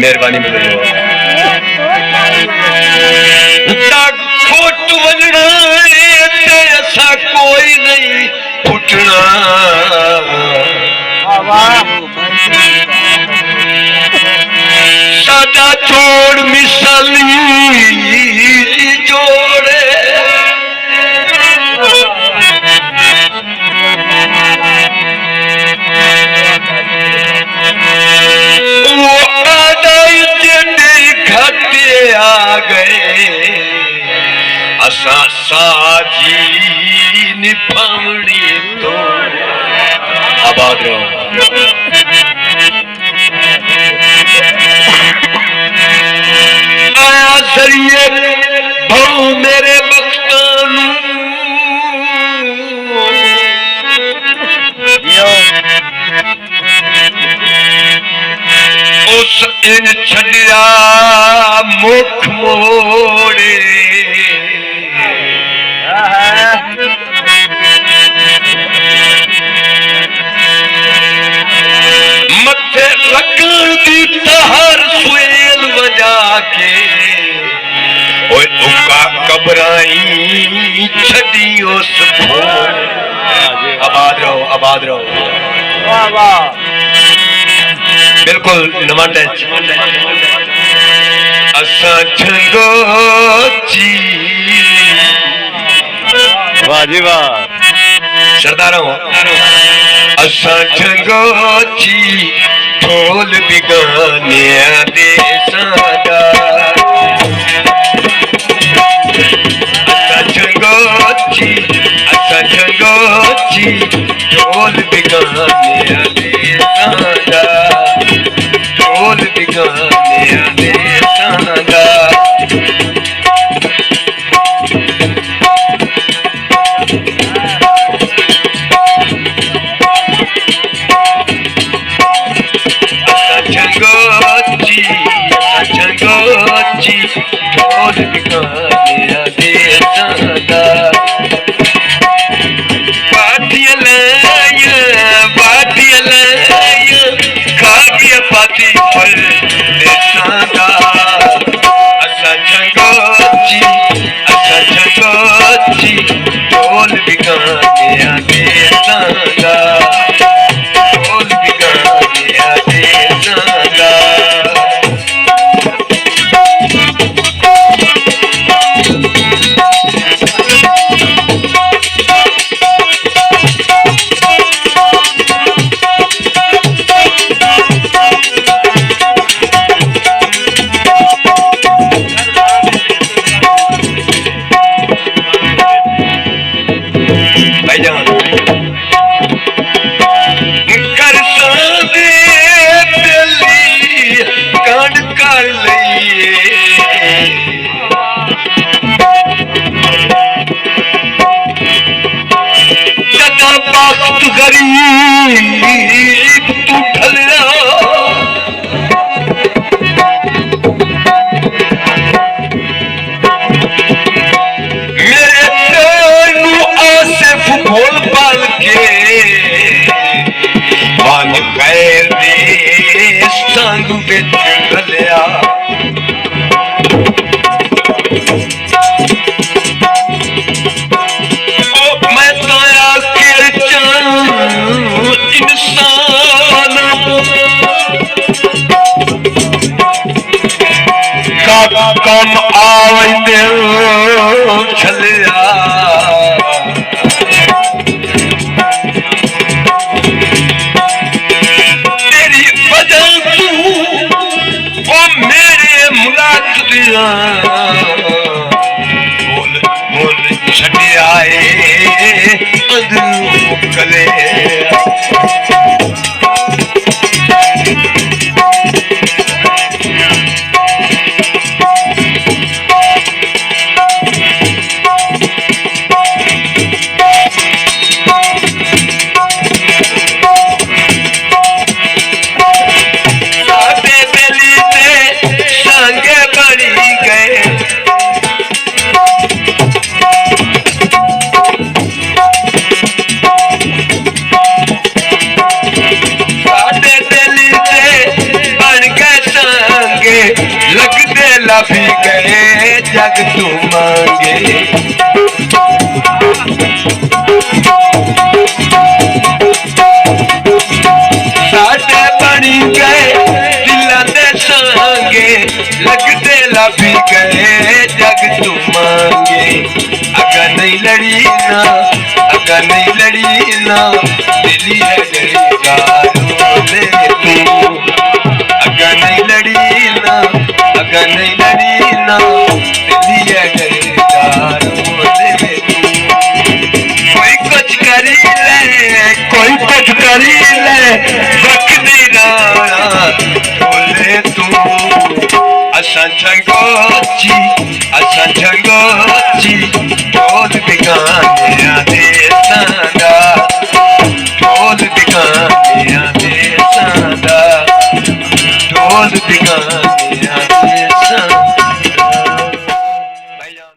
मेहरबानी खोट वजना ऐसा कोई नहीं फुटना सादा छोड़ मिसाली जोड़े वो आदाई जेडे घाटे आ गए असा साजी निभावनी तो आबाद रहो। आया जरिए भाऊ मेरे बख्तानू उस इन छड़िया मुख मोड़े मथे लगन दी तहर सुएल बजा के ओए उका कबराई छड़ी उस आबाद रहो आबाद रहो। वाह वाह बिल्कुल नमाटे असा छंगोची वाह जी वाह सरदारों असा छंगोची ढोल बिगाने दे सादा असा छंगोची ढोल बिगाने दे सादा ढोल बिगाने दे सादा छंगोची ढोल बिगाने दे सादा खागिया पाती फल दे सादा असा छंगोची ढोल बिगाने दे सादा ढोल बिगाने दे सादा कम आवंदे छलिया तेरी वजह तू ओ मेरे मुलाक दिया बोल बोल छड़े आए कले जग तू मांगे साडे बनी गए दिलों दे सांगे लगते लभी गए जग तू मांगे अगर नहीं लड़ी ना अगर नहीं लड़ी ना दिली है लड़ेगा रोले तू अगर नहीं लड़ी ना अगर नहीं लड़ी ना दिली है लड़ेगा रोले तू कोई कुछ करी ले कोई कुछ करी ले वक्ती राणा रोले तू असा झंगोची ढोल बिगानिया दे सांदा ढोल बिगानिया दे सांदा ढोल बिगानिया